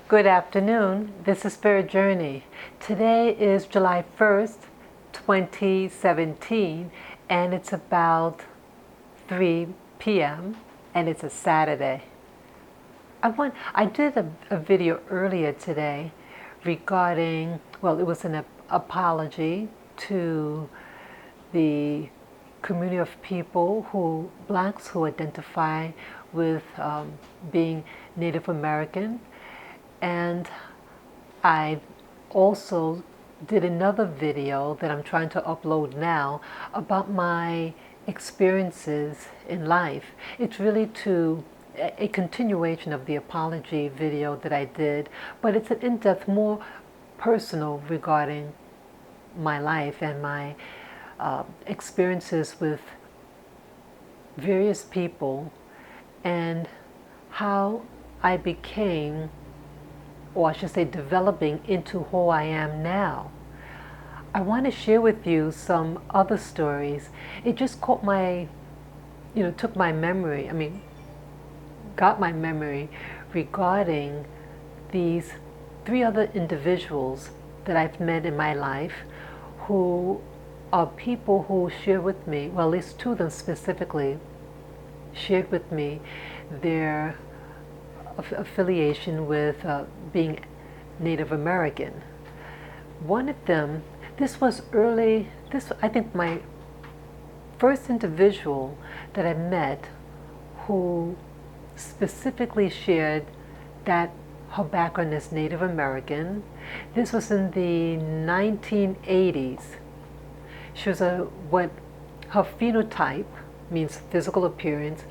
Good afternoon. This is Spirit Journey. Today is July 1st, 2017, and it's about 3 p.m. and it's a Saturday. I did a video earlier today regarding, well, it was an apology to the community of people blacks who identify with being Native American. And I also did another video that I'm trying to upload now about my experiences in life. It's really a continuation of the apology video that I did, but it's an in-depth, more personal regarding my life and my experiences with various people and how I became, or I should say developing into who I am now. I want to share with you some other stories. It just took my memory, got my memory regarding these 3 other individuals that I've met in my life who are people who share with me, well, at least 2 of them specifically, shared with me their affiliation with being Native American. One of them, I think my first individual that I met who specifically shared that her background as Native American. This was in the 1980s. She was her phenotype, means physical appearance,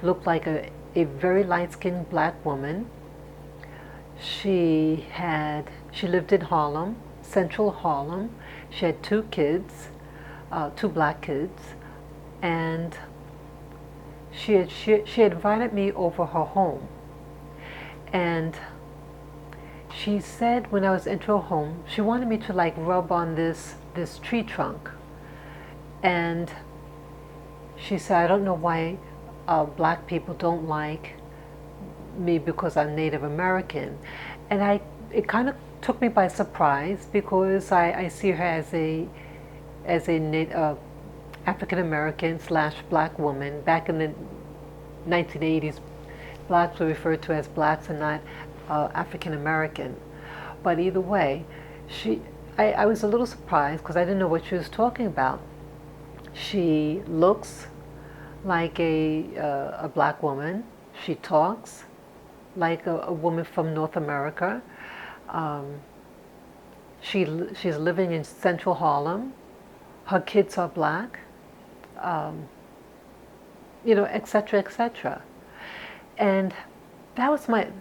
looked like a very light-skinned black woman. She lived in Harlem, central Harlem. She had 2 kids, 2 black kids, and she had invited me over her home. And she said when I was entering her home, she wanted me to rub on this tree trunk. And she said, I don't know why black people don't like me because I'm Native American. And it kind of took me by surprise because I see her as a African American / black woman. Back in the 1980s, blacks were referred to as blacks and not African American. But either way, I was a little surprised because I didn't know what she was talking about. She looks like a black woman. She talks like a woman from North America. She's living in central Harlem. Her kids are black, etc., etc. And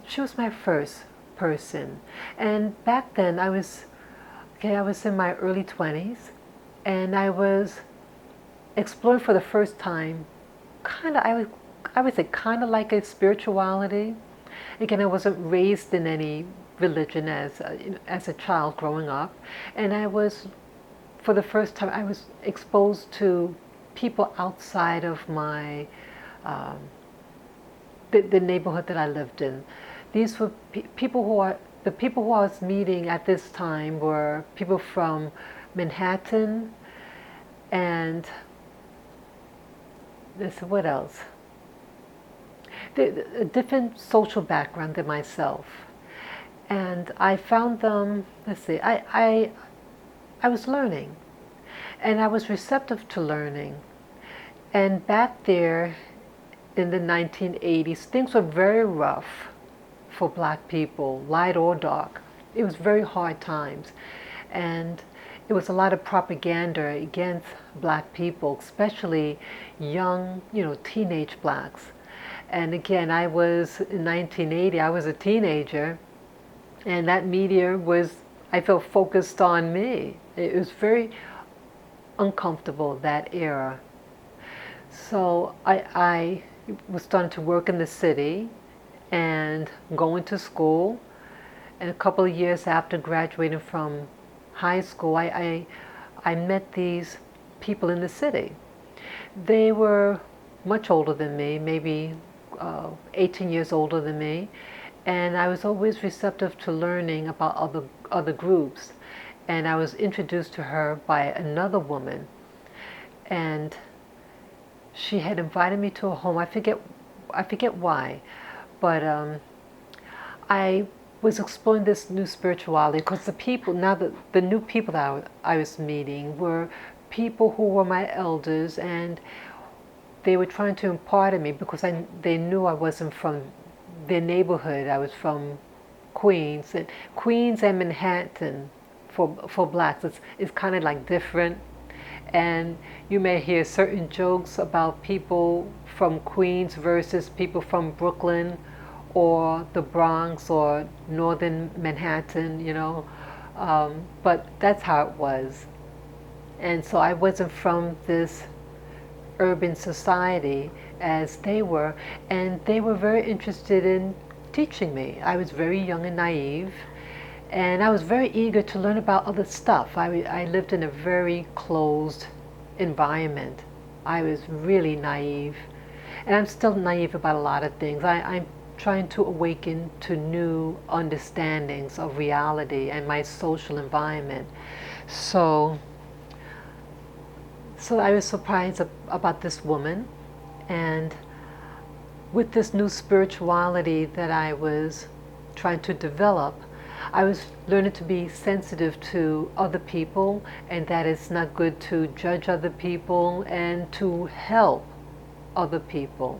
she was my first person. And back then I was in my early 20s, and I was exploring for the first time I would say kind of like a spirituality. Again, I wasn't raised in any religion as a child growing up, and for the first time I was exposed to people outside of my the neighborhood that I lived in. These were the people who I was meeting at this time were people from Manhattan and what else? A different social background than myself. And I found them, I was learning. And I was receptive to learning. And back there in the 1980s, things were very rough for black people, light or dark. It was very hard times. And it was a lot of propaganda against black people, especially young, teenage blacks. And again, in 1980, I was a teenager, and that media I felt focused on me. It was very uncomfortable, that era. So I was starting to work in the city and going to school. And a couple of years after graduating from high school, I met these people in the city. They were much older than me, maybe 18 years older than me, And I was always receptive to learning about other groups. And I was introduced to her by another woman. And she had invited me to a home. I forget why, but I was exploring this new spirituality because the people, now the new people that I was meeting were people who were my elders, and they were trying to impart in me because they knew I wasn't from their neighborhood. I was from Queens and Manhattan for blacks. It's kind of like different. And you may hear certain jokes about people from Queens versus people from Brooklyn or the Bronx or northern Manhattan, you know. But that's how it was. And so I wasn't from this urban society as they were, and they were very interested in teaching me. I was very young and naive, and I was very eager to learn about other stuff. I lived in a very closed environment. I was really naive, and I'm still naive about a lot of things. I'm trying to awaken to new understandings of reality and my social environment. So I was surprised about this woman, and with this new spirituality that I was trying to develop, I was learning to be sensitive to other people, and that it's not good to judge other people and to help other people.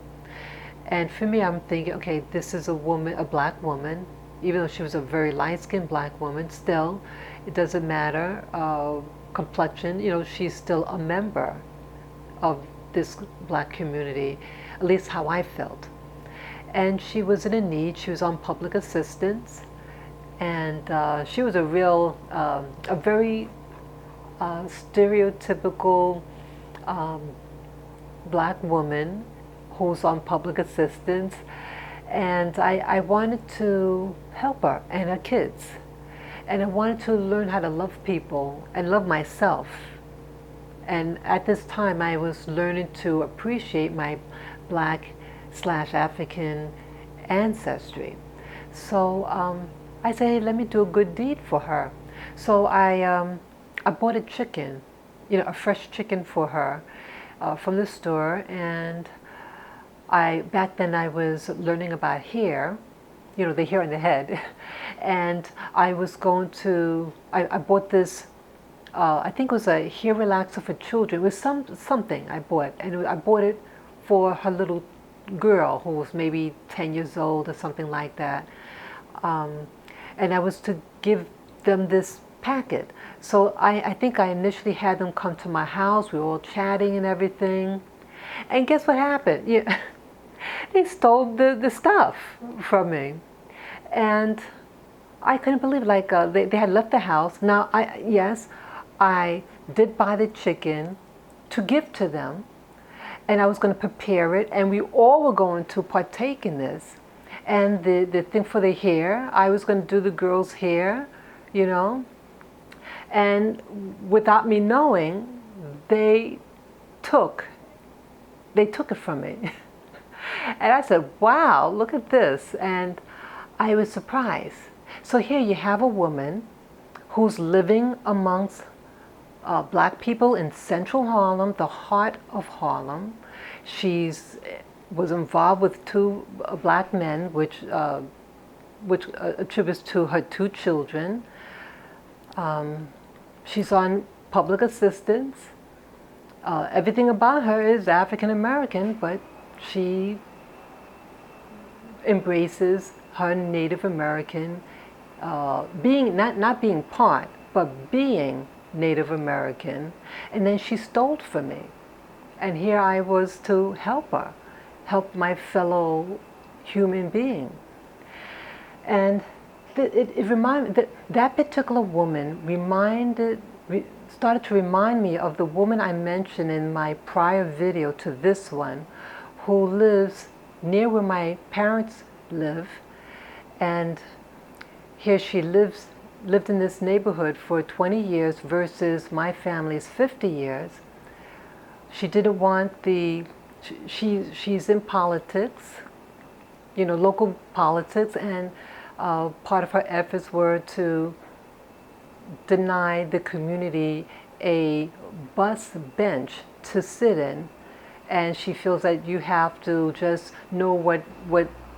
And for me, I'm thinking, okay, this is a woman, a black woman, even though she was a very light-skinned black woman, still, it doesn't matter. Complexion, you know, she's still a member of this black community, at least how I felt. And she was in a need. She was on public assistance, and she was a very stereotypical black woman who's on public assistance, and I wanted to help her and her kids. And I wanted to learn how to love people and love myself. And at this time, I was learning to appreciate my Black/African ancestry. So I said, hey, let me do a good deed for her. So I bought a chicken, you know, a fresh chicken for her from the store. And back then I was learning about hair, you know, the hair on the head. And I was going to, I bought this, I think it was a hair relaxer for children. It was something I bought, and I bought it for her little girl who was maybe 10 years old or something like that. And I was to give them this packet. So I think I initially had them come to my house. We were all chatting and everything. And guess what happened? Yeah, they stole the stuff from me. And I couldn't believe it. Like they had left the house. Now, yes, I did buy the chicken to give to them, and I was going to prepare it, and we all were going to partake in this. And the thing for the hair, I was going to do the girl's hair, you know. And without me knowing, they took it from me. And I said, wow, look at this. And I was surprised. So here you have a woman who's living amongst black people in central Harlem, the heart of Harlem. She was involved with two black men, which attributes to her two children. She's on public assistance. Everything about her is African American, but she embraces her Native American, being not being part, but being Native American. And then she stole from me, and here I was to help her, help my fellow human being. And it reminded that particular woman started to remind me of the woman I mentioned in my prior video to this one, who lives near where my parents live. And here she lived in this neighborhood for 20 years versus my family's 50 years. She didn't want she's in politics, local politics, and part of her efforts were to deny the community a bus bench to sit in, and she feels that you have to just know what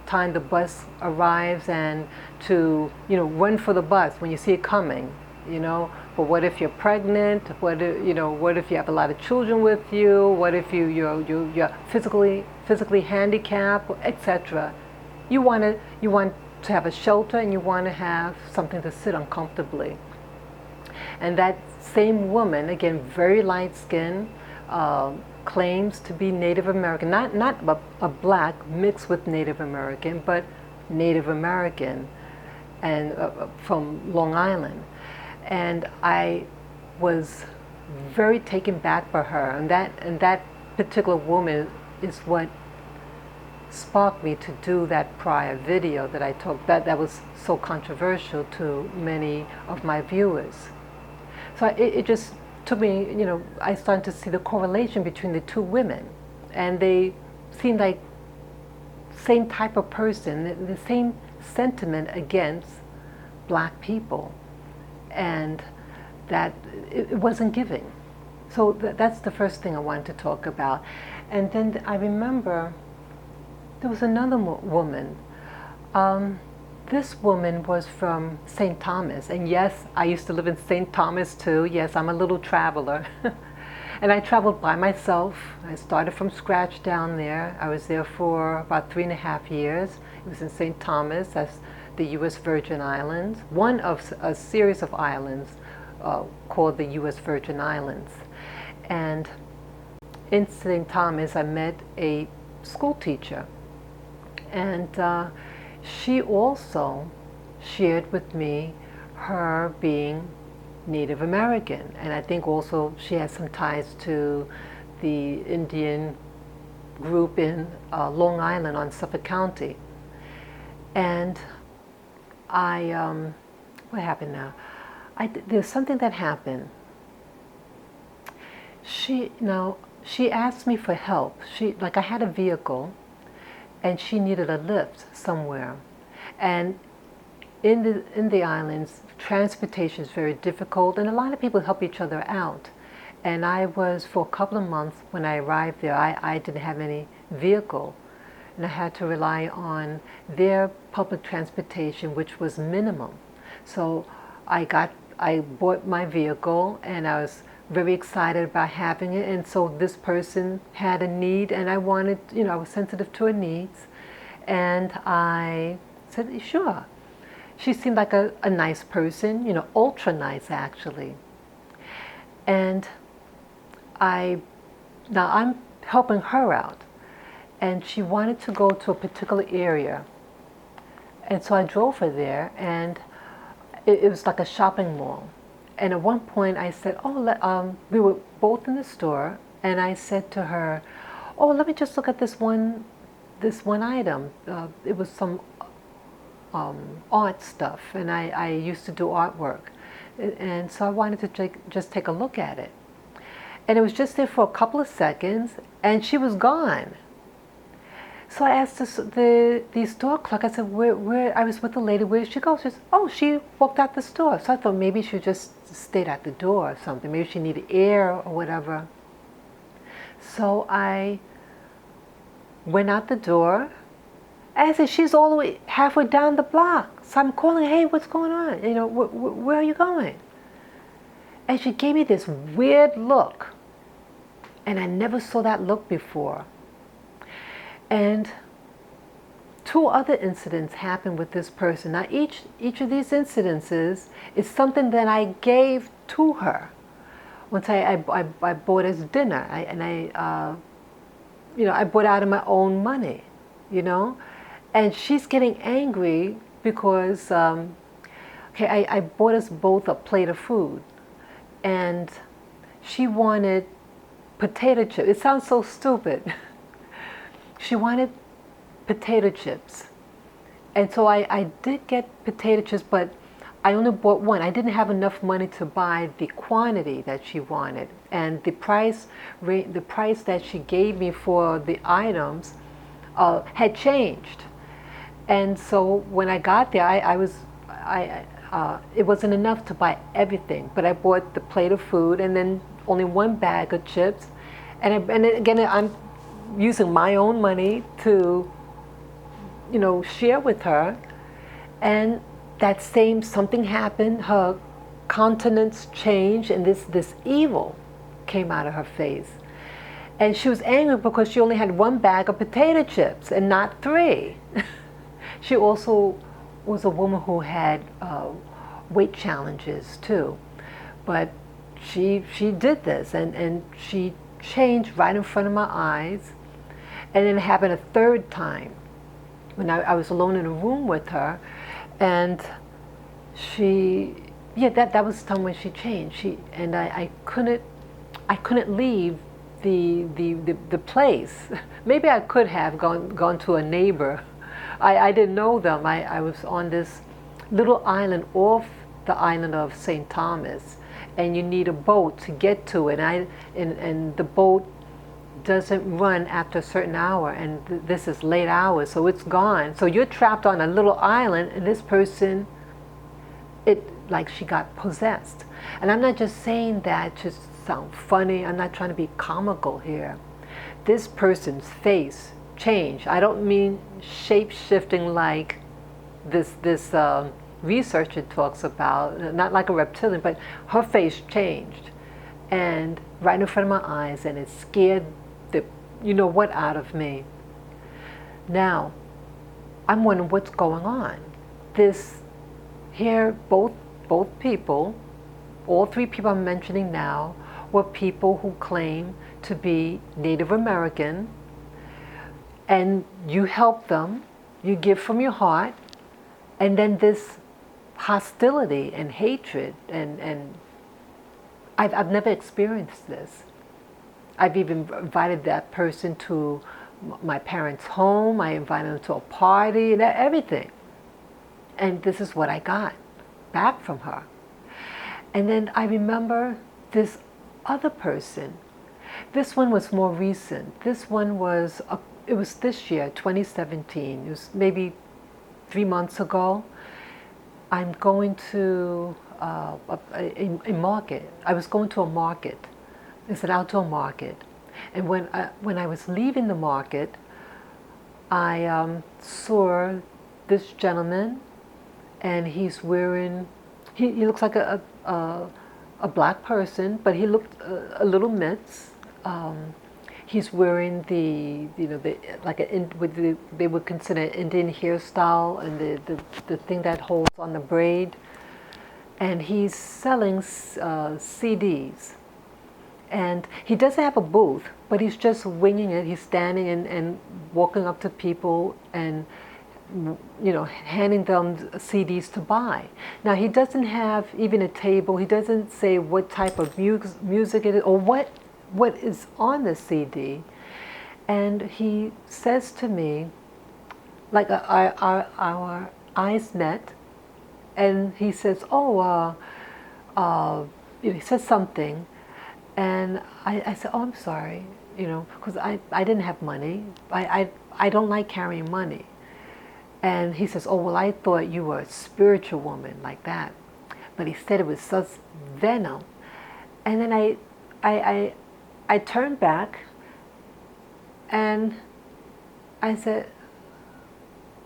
time the bus arrives and to run for the bus when you see it coming. But what if you're pregnant? What if you have a lot of children with you? What if you're physically handicapped, etc. You want to have a shelter, and you want to have something to sit on comfortably. And that same woman, again, very light skinned, claims to be Native American, not a black mixed with Native American, but Native American, and from Long Island. And I was very taken back by her, and that particular woman is what sparked me to do that prior video that I took that was so controversial to many of my viewers. So it just took me, I started to see the correlation between the two women, and they seemed like same type of person, the same sentiment against black people, and that it wasn't giving. So that's the first thing I wanted to talk about. And then I remember there was another woman. This woman was from St. Thomas, and yes, I used to live in St. Thomas too. Yes, I'm a little traveler. And I traveled by myself. I started from scratch down there. I was there for about 3.5 years. It was in St. Thomas, that's the U.S. Virgin Islands, one of a series of islands called the U.S. Virgin Islands. And in St. Thomas, I met a school teacher, and she also shared with me her being Native American, and I think also she has some ties to the Indian group in Long Island on Suffolk County. And what happened now? There's something that happened. She asked me for help. I had a vehicle, and she needed a lift somewhere. And in the islands, transportation is very difficult, and a lot of people help each other out. And I was, for a couple of months when I arrived there, I didn't have any vehicle, and I had to rely on their public transportation, which was minimum. So I bought my vehicle, and I was very excited about having it. And so this person had a need, and I wanted, I was sensitive to her needs, and I said, sure. She seemed like a nice person, ultra nice actually. And now I'm helping her out, and she wanted to go to a particular area. And so I drove her there, and it was like a shopping mall. And at one point I said, we were both in the store, and I said to her, let me just look at this one item. It was some art stuff, and I used to do artwork, and so I wanted to just take a look at it. And it was just there for a couple of seconds, and she was gone. So I asked the store clerk, I said, where I was with the lady, where did she go? She said, she walked out the store. So I thought maybe she just stayed at the door or something. Maybe she needed air or whatever. So I went out the door. And I said, she's all the way halfway down the block. So I'm calling, hey, what's going on? Where are you going? And she gave me this weird look. And I never saw that look before. And 2 other incidents happened with this person. Now each of these incidences is something that I gave to her. Once I bought us dinner, I bought out of my own money, And she's getting angry because, I bought us both a plate of food, and she wanted potato chips. It sounds so stupid. She wanted potato chips. And so I did get potato chips, but I only bought one. I didn't have enough money to buy the quantity that she wanted. And the price that she gave me for the items had changed. And so when I got there, it wasn't enough to buy everything, but I bought the plate of food and then only one bag of chips. And again, I'm using my own money to, share with her. And that same something happened. Her countenance changed, and this evil came out of her face. And she was angry because she only had one bag of potato chips and not three. She also was a woman who had weight challenges too. But she did this, and she changed right in front of my eyes. And then it happened a third time when I was alone in a room with her, and that was the time when she changed. And I couldn't leave the place. Maybe I could have gone to a neighbor. I didn't know them. I was on this little island off the island of St. Thomas, and you need a boat to get to it. And the boat doesn't run after a certain hour, and this is late hours, so it's gone. So you're trapped on a little island, and this person, like she got possessed. And I'm not just saying that to sound funny. I'm not trying to be comical here. This person's face changed. I don't mean shape-shifting like this researcher talks about, not like a reptilian, but her face changed, and right in front of my eyes, and it scared the what out of me. Now, I'm wondering what's going on. Both people, all three people I'm mentioning now, were people who claim to be Native American, and you help them, you give from your heart, and then this hostility and hatred, and I've never experienced this. I've even invited that person to my parents' home. I invited them to a party and everything. And this is what I got back from her. And then I remember this other person. This one was more recent. This one it was this year, 2017. It was maybe 3 months ago. I'm going to a market. I was going to a market. It's an outdoor market. And when I was leaving the market, I saw this gentleman, and he's wearing, he looks like a black person, but he looked a little mixed. He's wearing they would consider an Indian hairstyle, and the thing that holds on the braid. And he's selling CDs. And he doesn't have a booth, but he's just winging it. He's standing and walking up to people and handing them CDs to buy. Now, he doesn't have even a table. He doesn't say what type of music it is or what is on the CD. And he says to me, like our eyes met, and he says, he says something, and I said, I'm sorry, because I didn't have money. I don't like carrying money. And he says, well, I thought you were a spiritual woman like that. But he said it was such venom. And then I turned back, and I said,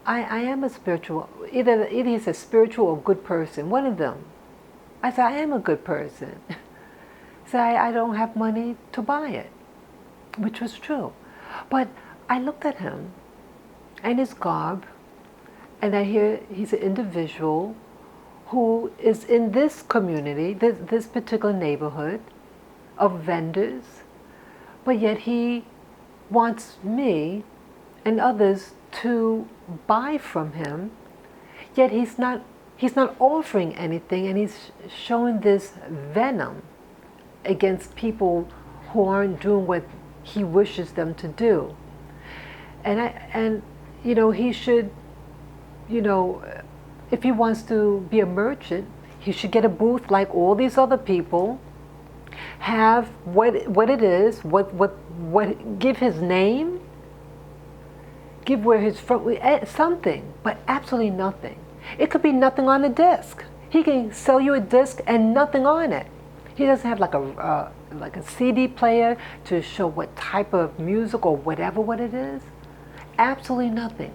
I am a spiritual, either he's a spiritual or good person, one of them. I said, I am a good person. So I don't have money to buy it, which was true. But I looked at him and his garb, and I hear he's an individual who is in this community, this particular neighborhood of vendors, but yet he wants me and others to buy from him, yet he's not offering anything, and he's showing this venom against people who aren't doing what he wishes them to do. And he should, if he wants to be a merchant, he should get a booth like all these other people, have what it is, give his name, give where he's from, something, but absolutely nothing. It could be nothing on the disc. He can sell you a disc and nothing on it. He doesn't have like a CD player to show what type of music or whatever what it is. Absolutely nothing.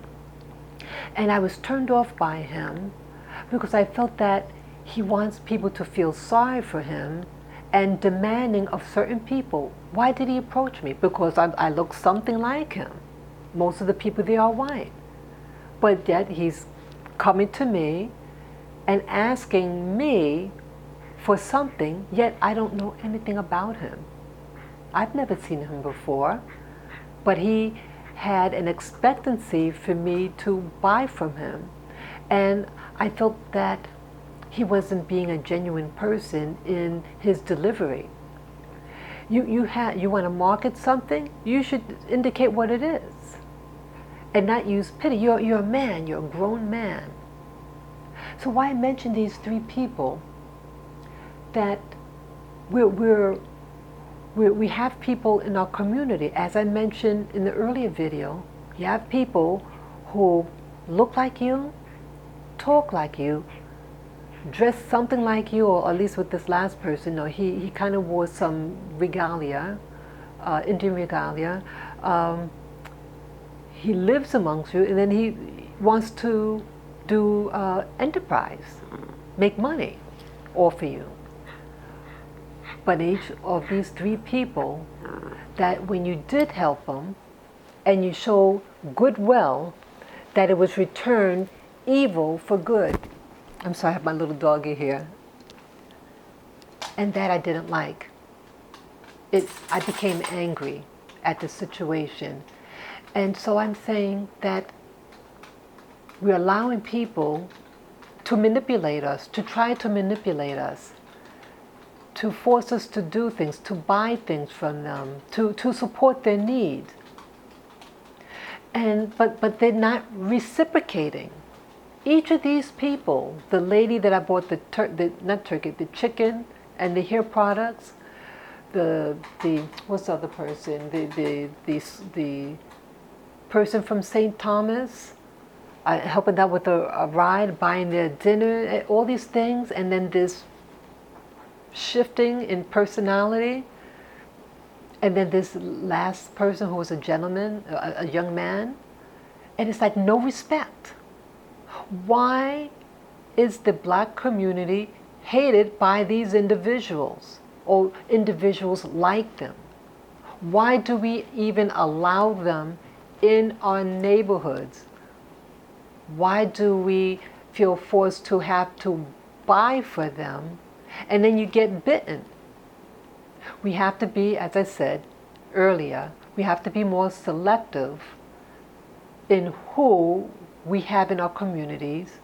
And I was turned off by him because I felt that he wants people to feel sorry for him and demanding of certain people. Why did he approach me? Because I look something like him. Most of the people there are white. But yet he's coming to me and asking me for something, yet I don't know anything about him. I've never seen him before, but he had an expectancy for me to buy from him. And I felt that he wasn't being a genuine person in his delivery. You want to market something, you should indicate what it is and not use pity. You're a man, you're a grown man. So why mention these three people? That we have people in our community, as I mentioned in the earlier video, you have people who look like you, talk like you, dress something like you, or at least with this last person, he kind of wore some regalia, Indian regalia. He lives amongst you, and then he wants to do enterprise, make money, offer you. But each of these three people, that when you did help them and you show goodwill, that it was returned evil for good. I'm sorry, I have my little doggy here. And that I didn't like. I became angry at the situation. And so I'm saying that we're allowing people to manipulate us, to try to manipulate us, to force us to do things, to buy things from them, to support their needs. But they're not reciprocating. Each of these people, the lady that I bought the chicken and the hair products, what's the other person? The person from St. Thomas, helping out with a ride, buying their dinner, all these things, and then this shifting in personality, and then this last person who was a gentleman, a young man, and it's like no respect. Why is the black community hated by these individuals or individuals like them? Why do we even allow them in our neighborhoods? Why do we feel forced to have to buy for them? And then you get bitten. We have to be, as I said earlier, we have to be more selective in who we have in our communities.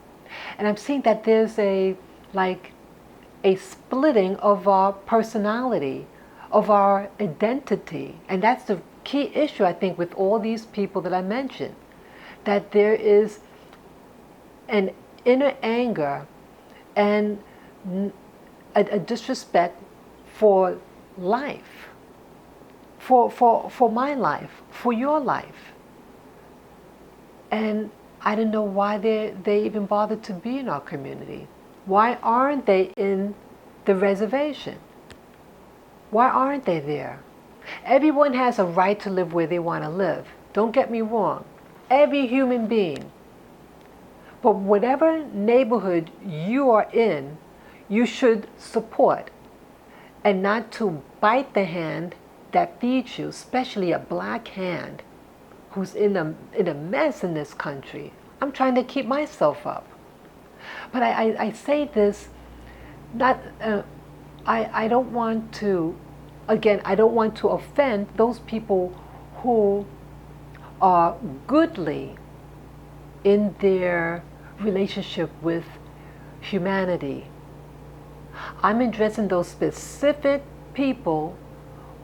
And I'm seeing that there's a splitting of our personality, of our identity. And that's the key issue, I think, with all these people that I mentioned. That there is an inner anger and a disrespect for life, for my life, for your life. And I don't know why they even bothered to be in our community. Why aren't they in the reservation? Why aren't they there? Everyone has a right to live where they want to live. Don't get me wrong. Every human being. But whatever neighborhood you are in, you should support, and not to bite the hand that feeds you, especially a black hand who's in a mess in this country. I'm trying to keep myself up. But I say this, not, I don't want to, again, I don't want to offend those people who are goodly in their relationship with humanity. I'm addressing those specific people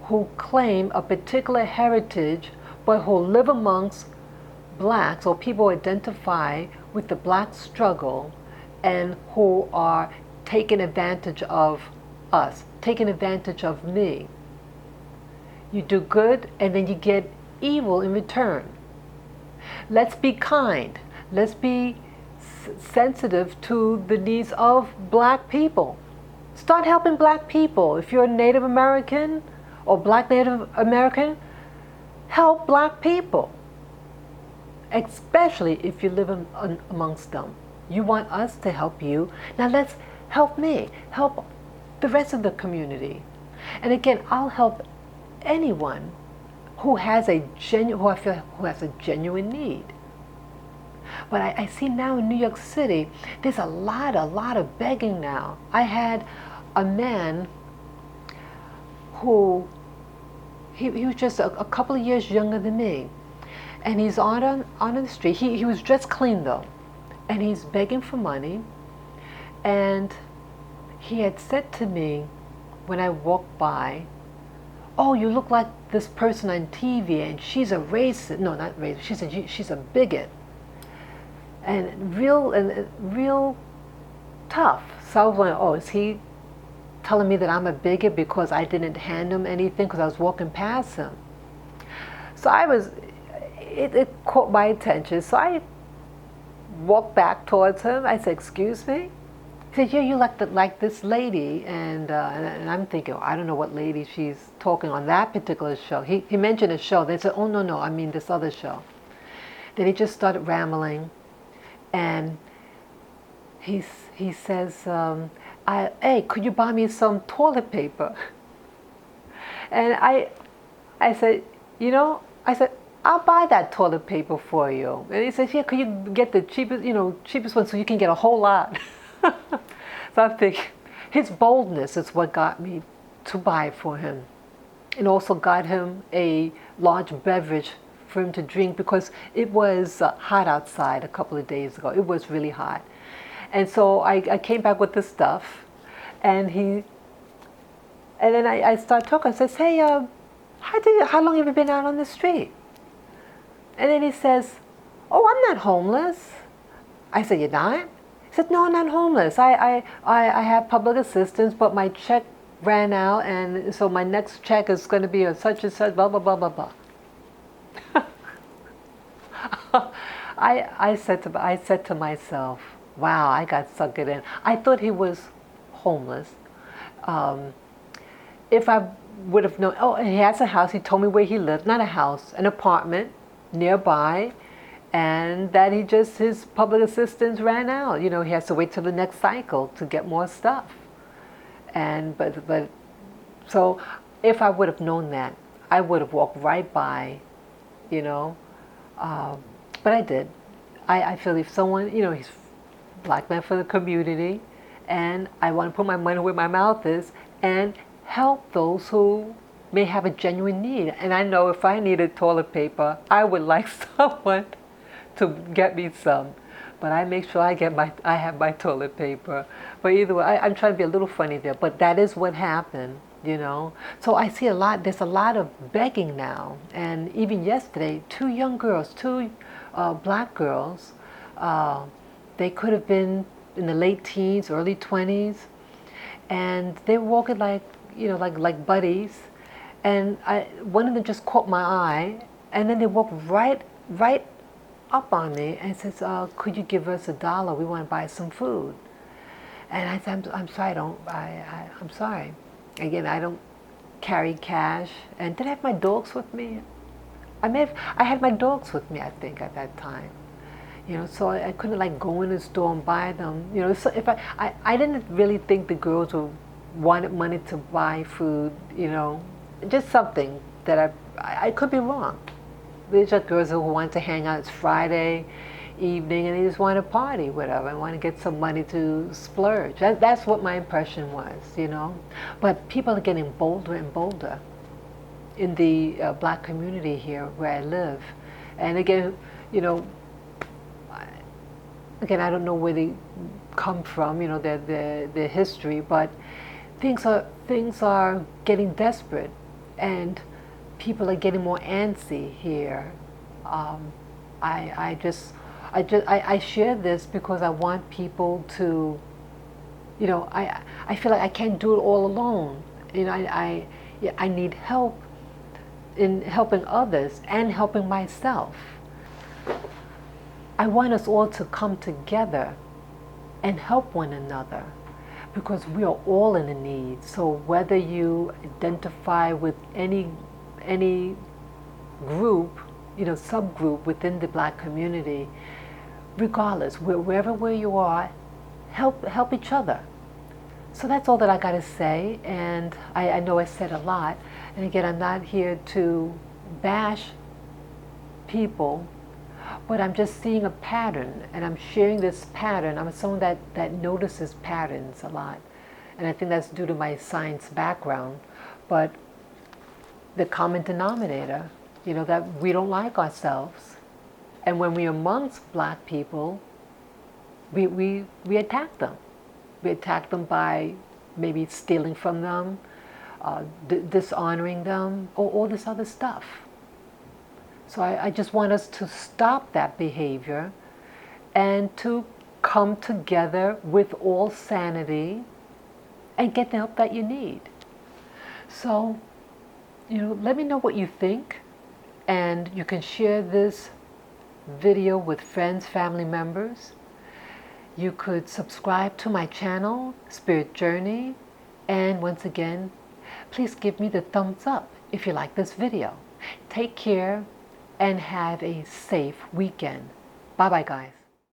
who claim a particular heritage but who live amongst blacks or people who identify with the black struggle and who are taking advantage of us, taking advantage of me. You do good and then you get evil in return. Let's be kind. Let's be sensitive to the needs of black people. Start helping black people. If you're a Native American or black Native American, help black people, especially if you live amongst them. You want us to help you. Now let's help me, help the rest of the community. And again, I'll help anyone who has a genuine need. But I see now in New York City, there's a lot of begging now. I had a man who, he was just a couple of years younger than me. And he's on the street. He was dressed clean though. And he's begging for money. And he had said to me when I walked by, "Oh, you look like this person on TV, and she's a racist." No, not racist. She's a bigot. And real tough. So I was like, "Oh, is he telling me that I'm a bigot because I didn't hand him anything because I was walking past him?" So it caught my attention. So I walked back towards him. I said, "Excuse me?" He said, "Yeah, you like this lady." And I'm thinking, I don't know what lady she's talking on that particular show. He mentioned a show. They said, "Oh, no, I mean this other show." Then he just started rambling. And he says, "Hey, could you buy me some toilet paper?" And I said, "I'll buy that toilet paper for you." And he says, "Yeah, could you get the cheapest one so you can get a whole lot?" So I think his boldness is what got me to buy for him, and also got him a large beverage for him to drink because it was hot outside a couple of days ago. It was really hot. And so I came back with the stuff, and then I started talking. I says, "Hey, how long have you been out on the street?" And then he says, "Oh, I'm not homeless." I said, "You're not?" He said, "No, I'm not homeless. I have public assistance, but my check ran out, and so my next check is going to be a such and such, blah, blah, blah, blah, blah." I said to myself, wow, I got suckered in. I thought he was homeless. If I would have known, oh, he has a house. He told me where he lived, not a house, an apartment nearby, and that his public assistance ran out. He has to wait till the next cycle to get more stuff. But so if I would have known that, I would have walked right by, but I did. I feel if someone, he's black man for the community, and I want to put my money where my mouth is and help those who may have a genuine need. And I know if I needed toilet paper, I would like someone to get me some. But I make sure I have my toilet paper. But either way, I'm trying to be a little funny there, but that is what happened. So I see there's a lot of begging now. And even yesterday, two young girls, two black girls, they could have been in the late teens, early 20s, and they were walking like buddies. And one of them just caught my eye, and then they walked right up on me and says, "Could you give us $1? We want to buy some food." And I said, "I'm sorry, I'm sorry. Again, I don't carry cash." And did I have my dogs with me? I had my dogs with me, I think, at that time. So I couldn't go in the store and buy them. So if I didn't really think the girls wanted money to buy food. Just something that I could be wrong. They're just girls who want to hang out. It's Friday evening and they just want to party, whatever, and want to get some money to splurge. That's what my impression was, But people are getting bolder and bolder in the black community here where I live. And again, I don't know where they come from, their history, but things are getting desperate, and people are getting more antsy here. I share this because I want people to, I feel like I can't do it all alone. I need help in helping others and helping myself. I want us all to come together and help one another because we are all in a need. So whether you identify with any group, subgroup within the Black community, regardless, wherever you are, help each other. So that's all that I got to say, and I know I said a lot. And again, I'm not here to bash people, but I'm just seeing a pattern, and I'm sharing this pattern. I'm someone that notices patterns a lot, and I think that's due to my science background. But the common denominator, that we don't like ourselves, and when we're amongst Black people, we attack them. We attack them by maybe stealing from them, dishonoring them, or all this other stuff. So I just want us to stop that behavior and to come together with all sanity and get the help that you need. So, let me know what you think, and you can share this video with friends, family members. You could subscribe to my channel, Spirit Journey, and once again, please give me the thumbs up if you like this video. Take care and have a safe weekend. Bye-bye, guys.